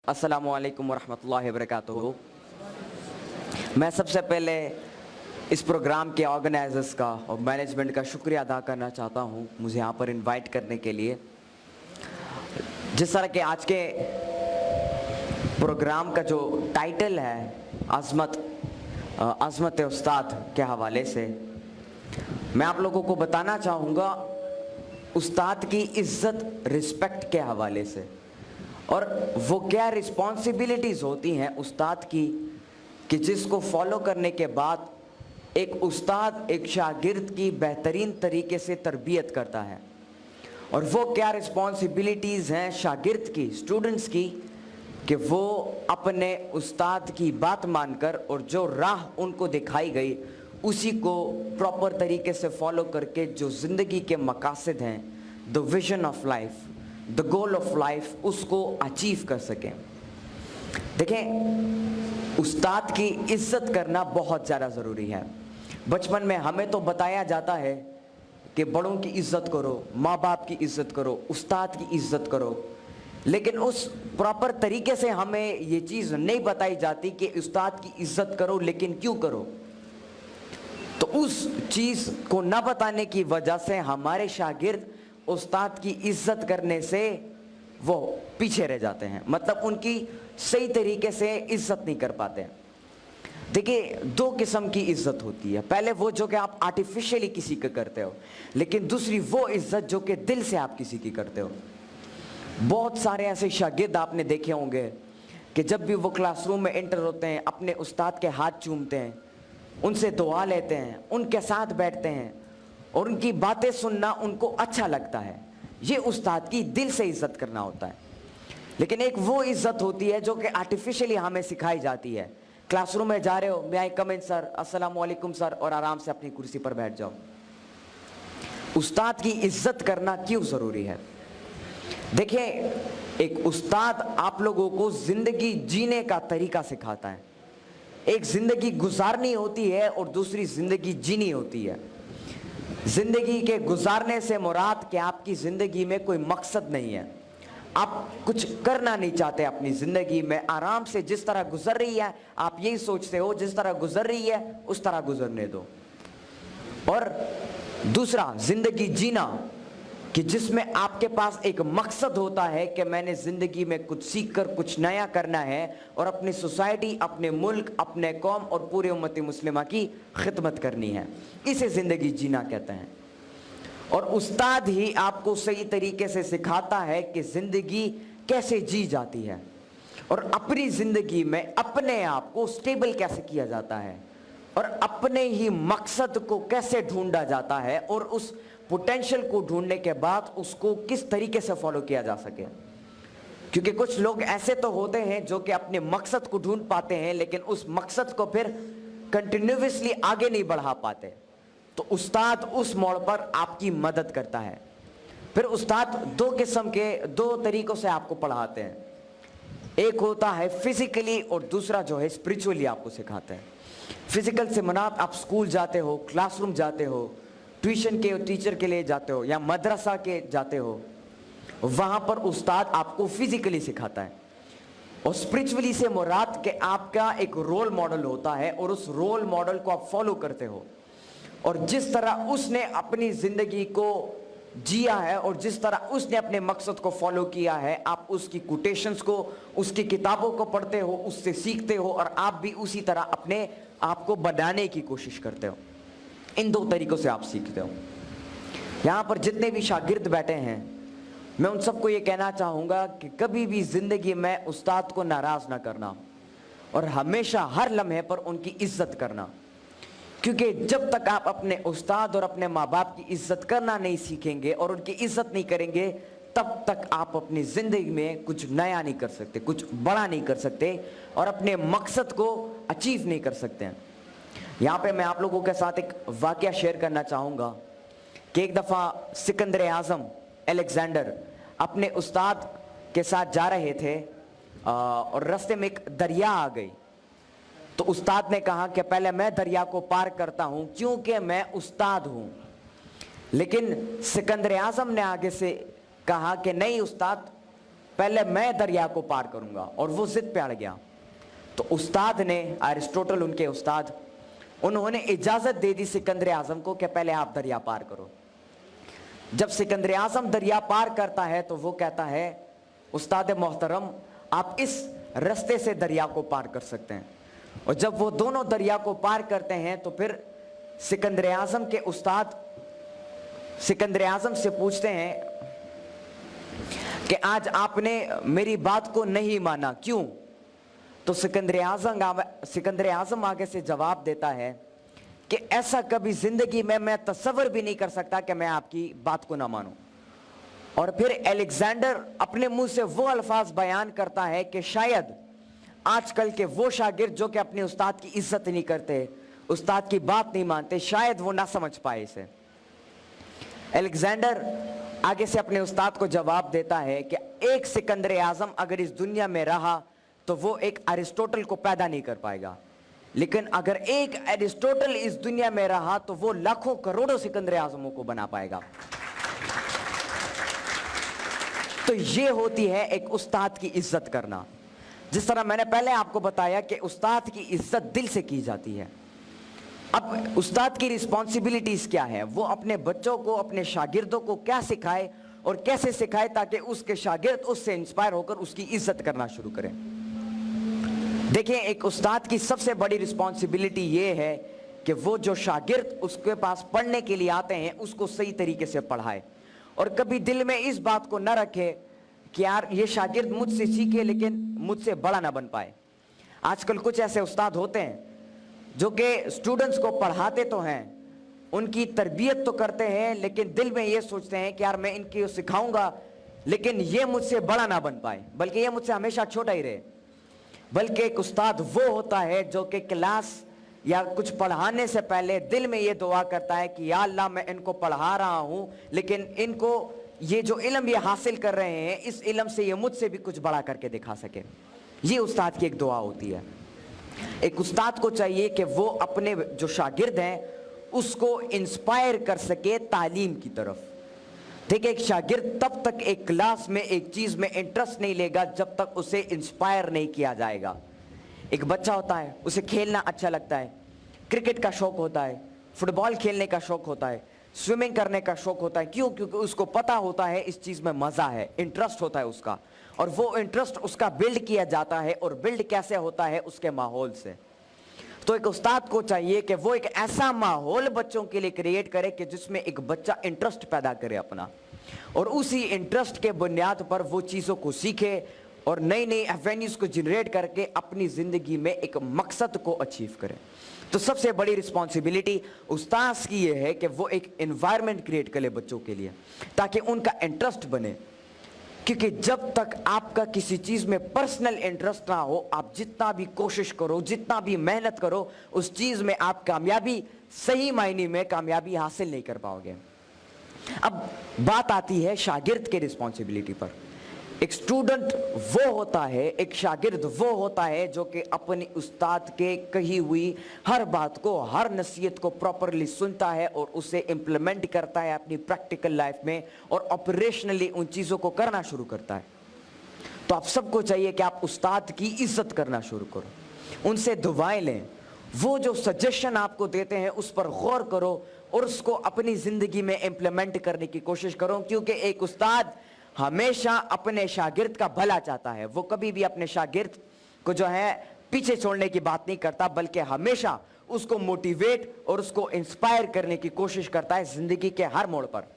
अस्सलामुअलैकुम वरहमतुल्लाहि वबरकातुहू। मैं सबसे पहले इस प्रोग्राम के ऑर्गेनाइजर्स का और मैनेजमेंट का शुक्रिया अदा करना चाहता हूँ मुझे यहाँ पर इनवाइट करने के लिए। जिस तरह के आज के प्रोग्राम का जो टाइटल है अज़मत उस्ताद के हवाले से, मैं आप लोगों को बताना चाहूँगा उस्ताद की इज़्ज़त रिस्पेक्ट के हवाले से, और वो क्या रिस्पॉन्सिबिलिटीज़ होती हैं उस्ताद की कि जिसको फॉलो करने के बाद एक उस्ताद एक शागिर्द की बेहतरीन तरीके से तरबियत करता है। और वो क्या रिस्पॉन्सिबिलिटीज़ हैं शागिर्द की, स्टूडेंट्स की, कि वो अपने उस्ताद की बात मानकर और जो राह उनको दिखाई गई उसी को प्रॉपर तरीके से फॉलो करके जो ज़िंदगी के मकासद हैं, the vision of life, the goal of life, उसको अचीव कर सकें। देखें, उस्ताद की इज़्ज़त करना बहुत ज़्यादा ज़रूरी है। बचपन में हमें तो बताया जाता है कि बड़ों की इज़्ज़त करो, माँ बाप की इज़्ज़त करो, उस्ताद की इज़्ज़त करो, लेकिन उस प्रॉपर तरीके से हमें ये चीज़ नहीं बताई जाती कि उस्ताद की इज़्ज़त करो, लेकिन क्यों करो। तो उस चीज़ को न बताने की वजह से हमारे शागिर्द उस्ताद की इज़्ज़त करने से वो पीछे रह जाते हैं, मतलब उनकी सही तरीके से इज़्ज़त नहीं कर पाते हैं। देखिए, दो किस्म की इज़्ज़त होती है। पहले वो जो कि आप आर्टिफिशियली किसी का करते हो, लेकिन दूसरी वो इज़्ज़त जो कि दिल से आप किसी की करते हो। बहुत सारे ऐसे शागिर्द आपने देखे होंगे कि जब भी वो क्लासरूम में एंटर होते हैं अपने उस्ताद के हाथ चूमते हैं, उनसे दुआ लेते हैं, उनके साथ बैठते हैं और उनकी बातें सुनना उनको अच्छा लगता है। ये उस्ताद की दिल से इज़्ज़त करना होता है। लेकिन एक वो इज़्ज़त होती है जो कि आर्टिफिशियली हमें सिखाई जाती है। क्लासरूम में जा रहे हो, मे आई कम इन सर, अस्सलाम वालेकुम सर, और आराम से अपनी कुर्सी पर बैठ जाओ। उस्ताद की इज़्ज़त करना क्यों ज़रूरी है? देखिए, एक उस्ताद आप लोगों को ज़िंदगी जीने का तरीका सिखाता है। एक ज़िंदगी गुजारनी होती है और दूसरी ज़िंदगी जीनी होती है। ज़िंदगी के गुजारने से मुराद कि आपकी ज़िंदगी में कोई मकसद नहीं है, आप कुछ करना नहीं चाहते अपनी ज़िंदगी में, आराम से जिस तरह गुजर रही है आप यही सोचते हो जिस तरह गुजर रही है उस तरह गुजरने दो। और दूसरा ज़िंदगी जीना कि जिसमें आपके पास एक मकसद होता है कि मैंने ज़िंदगी में कुछ सीख कर कुछ नया करना है और अपनी सोसाइटी, अपने मुल्क, अपने कौम और पूरे उम्मत मुस्लिमा की खिदमत करनी है। इसे ज़िंदगी जीना कहते हैं। और उस्ताद ही आपको सही तरीके से सिखाता है कि ज़िंदगी कैसे जी जाती है और अपनी ज़िंदगी में अपने आप को स्टेबल कैसे किया जाता है और अपने ही मकसद को कैसे ढूंढा जाता है और उस पोटेंशियल को ढूंढने के बाद उसको किस तरीके से फॉलो किया जा सके। क्योंकि कुछ लोग ऐसे तो होते हैं जो कि अपने मकसद को ढूंढ पाते हैं लेकिन उस मकसद को फिर कंटिन्यूअसली आगे नहीं बढ़ा पाते। तो उस्ताद उस मोड़ पर आपकी मदद करता है। फिर उस्ताद दो तरीकों से आपको पढ़ाते हैं। एक होता है फिजिकली और दूसरा जो है स्पिरिचुअली आपको सिखाते हैं। फिजिकल से मुराद आप स्कूल जाते हो, क्लासरूम जाते हो, ट्यूशन के टीचर के लिए जाते हो या मदरसा के जाते हो, वहाँ पर उस्ताद आपको फिजिकली सिखाता है। और स्पिरिचुअली से मुराद कि आपका एक रोल मॉडल होता है और उस रोल मॉडल को आप फॉलो करते हो और जिस तरह उसने अपनी ज़िंदगी को जिया है और जिस तरह उसने अपने मकसद को फॉलो किया है, आप उसकी कोटेशंस को, उसकी किताबों को पढ़ते हो, उससे सीखते हो और आप भी उसी तरह अपने आप को बनाने की कोशिश करते हो। इन दो तरीक़ों से आप सीखते हो। यहाँ पर जितने भी शागिर्द बैठे हैं, मैं उन सबको ये कहना चाहूँगा कि कभी भी ज़िंदगी में उस्ताद को नाराज़ ना करना और हमेशा हर लम्हे पर उनकी इज़्ज़त करना। क्योंकि जब तक आप अपने उस्ताद और अपने माँ बाप की इज़्ज़त करना नहीं सीखेंगे और उनकी इज़्ज़त नहीं करेंगे, तब तक आप अपनी ज़िंदगी में कुछ नया नहीं कर सकते, कुछ बड़ा नहीं कर सकते और अपने मकसद को अचीव नहीं कर सकते हैं। यहाँ पे मैं आप लोगों के साथ एक वाक़या शेयर करना चाहूँगा कि एक दफ़ा सिकंदर आज़म अलेक्जेंडर अपने उस्ताद के साथ जा रहे थे और रास्ते में एक दरिया आ गई। तो उस्ताद ने कहा कि पहले मैं दरिया को पार करता हूँ क्योंकि मैं उस्ताद हूँ। लेकिन सिकंदर आज़म ने आगे से कहा कि नहीं उस्ताद, पहले मैं दरिया को पार करूंगा, और वो जिद पे अड़ गया। तो उस्ताद ने, अरिस्टोटल उनके उस्ताद, उन्होंने इजाजत दे दी सिकंदर आजम को कि पहले आप दरिया पार करो। जब सिकंदर आजम दरिया पार करता है तो वो कहता है, उस्ताद मोहतरम आप इस रास्ते से दरिया को पार कर सकते हैं। और जब वो दोनों दरिया को पार करते हैं तो फिर सिकंदर आजम के उस्ताद सिकंदर आजम से पूछते हैं कि आज आपने मेरी बात को नहीं माना, क्यों? तो सिकंदर आजम आगे से जवाब देता है कि ऐसा कभी जिंदगी में मैं तसव्वुर भी नहीं कर सकता कि मैं आपकी बात को ना मानूं। और फिर अलेक्जेंडर अपने मुंह से वो अल्फाज बयान करता है कि शायद आजकल के वो शागिर्द जो कि अपने उस्ताद की इज्जत नहीं करते, उस्ताद की बात नहीं मानते, शायद वो ना समझ पाए इसे। अलेक्जेंडर आगे से अपने उस्ताद को जवाब देता है कि एक सिकंदर आजम अगर इस दुनिया में रहा तो वो एक अरिस्टोटल को पैदा नहीं कर पाएगा, लेकिन अगर एक अरिस्टोटल इस दुनिया में रहा तो वो लाखों करोड़ों सिकंदर आजमों को बना पाएगा। तो ये होती है एक उस्ताद की इज्जत करना। जिस तरह मैंने पहले आपको बताया कि उस्ताद की इज्जत दिल से की जाती है। अब उस्ताद की रिस्पॉन्सिबिलिटीज क्या है? वो अपने बच्चों को, अपने शागिर्दों को क्या सिखाए और कैसे सिखाए ताकि उसके शागिर्द उससे इंस्पायर होकर उसकी इज्जत करना शुरू करें। देखिए, एक उस्ताद की सबसे बड़ी रिस्पॉन्सिबिलिटी ये है कि वो जो शागिर्द उसके पास पढ़ने के लिए आते हैं उसको सही तरीके से पढ़ाए, और कभी दिल में इस बात को न रखे कि यार ये शागिर्द मुझसे सीखे लेकिन मुझसे बड़ा ना बन पाए। आजकल कुछ ऐसे उस्ताद होते हैं जो कि स्टूडेंट्स को पढ़ाते तो हैं, उनकी तरबियत तो करते हैं, लेकिन दिल में ये सोचते हैं कि यार मैं इनकी सिखाऊंगा लेकिन ये मुझसे बड़ा ना बन पाए, बल्कि ये मुझसे हमेशा छोटा ही रहे। बल्कि एक उस्ताद वो होता है जो कि क्लास या कुछ पढ़ाने से पहले दिल में ये दुआ करता है कि या अल्लाह मैं इनको पढ़ा रहा हूं, लेकिन इनको ये जो इल्म ये हासिल कर रहे हैं इस इल्म से ये मुझसे भी कुछ बड़ा करके दिखा सके। ये उस्ताद की एक दुआ होती है। एक उस्ताद को चाहिए कि वो अपने जो शागिर्द हैं उसको इंस्पायर कर सके तालीम की तरफ। देखिए, एक शागिर्द तब तक एक क्लास में एक चीज में इंटरेस्ट नहीं लेगा जब तक उसे इंस्पायर नहीं किया जाएगा। एक बच्चा होता है, उसे खेलना अच्छा लगता है, क्रिकेट का शौक होता है, फुटबॉल खेलने का शौक होता है, स्विमिंग करने का शौक होता है। क्यों? क्योंकि उसको पता होता है इस चीज में मजा है, इंटरेस्ट होता है उसका, और वो इंटरेस्ट उसका बिल्ड किया जाता है। और बिल्ड कैसे होता है? उसके माहौल से। तो एक उस्ताद को चाहिए कि वो एक ऐसा माहौल बच्चों के लिए क्रिएट करे कि जिसमें एक बच्चा इंटरेस्ट पैदा करे अपना, और उसी इंटरेस्ट के बुनियाद पर वो चीज़ों को सीखे और नई नई एवेन्यूज को जनरेट करके अपनी ज़िंदगी में एक मकसद को अचीव करे। तो सबसे बड़ी रिस्पॉन्सिबिलिटी उस्ताद की ये है कि वो एक एनवायरनमेंट क्रिएट करे बच्चों के लिए ताकि उनका इंटरेस्ट बने। क्योंकि जब तक आपका किसी चीज़ में पर्सनल इंटरेस्ट ना हो, आप जितना भी कोशिश करो, जितना भी मेहनत करो, उस चीज़ में आप कामयाबी, सही मायने में कामयाबी हासिल नहीं कर पाओगे। अब बात आती है शागिर्द के रिस्पॉन्सिबिलिटी पर। एक स्टूडेंट वो होता है, एक शागिर्द वो होता है जो कि अपने उस्ताद के कही हुई हर बात को, हर नसीहत को प्रॉपरली सुनता है और उसे इम्प्लीमेंट करता है अपनी प्रैक्टिकल लाइफ में, और ऑपरेशनली उन चीज़ों को करना शुरू करता है। तो आप सबको चाहिए कि आप उस्ताद की इज्जत करना शुरू करो, उनसे दुआएं लें, वो जो सजेशन आपको देते हैं उस पर गौर करो और उसको अपनी ज़िंदगी में इम्प्लीमेंट करने की कोशिश करो। क्योंकि एक उस्ताद हमेशा अपने शागिर्द का भला चाहता है, वो कभी भी अपने शागिर्द को जो है पीछे छोड़ने की बात नहीं करता, बल्कि हमेशा उसको मोटिवेट और उसको इंस्पायर करने की कोशिश करता है जिंदगी के हर मोड़ पर।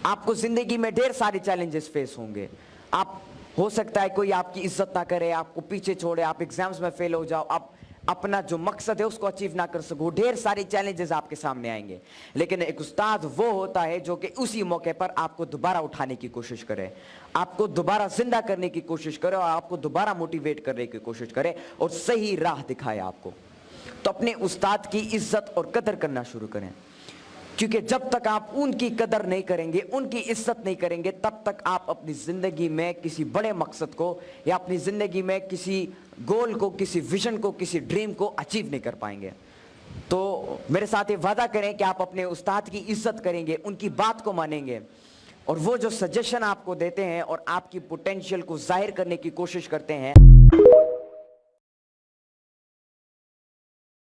आपको जिंदगी में ढेर सारे चैलेंजेस फेस होंगे। आप हो सकता है कोई आपकी इज्जत ना करे, आपको पीछे छोड़े, आप एग्जाम्स में फेल हो जाओ, आप अपना जो मकसद है उसको अचीव ना कर सको, ढेर सारे चैलेंजेस आपके सामने आएंगे। लेकिन एक उस्ताद वो होता है जो कि उसी मौके पर आपको दोबारा उठाने की कोशिश करे, आपको दोबारा जिंदा करने की कोशिश करे और आपको दोबारा मोटिवेट करने की कोशिश करे और सही राह दिखाए आपको। तो अपने उस्ताद की इज्जत और कदर करना शुरू करें, क्योंकि जब तक आप उनकी कदर नहीं करेंगे, उनकी इज्जत नहीं करेंगे, तब तक आप अपनी ज़िंदगी में किसी बड़े मकसद को या अपनी ज़िंदगी में किसी गोल को, किसी विजन को, किसी ड्रीम को अचीव नहीं कर पाएंगे। तो मेरे साथ ये वादा करें कि आप अपने उस्ताद की इज्जत करेंगे, उनकी बात को मानेंगे, اور وہ جو سجیشن آپ کو دیتے ہیں اور آپ کی پوٹینشیل کو ظاہر کرنے کی کوشش کرتے ہیں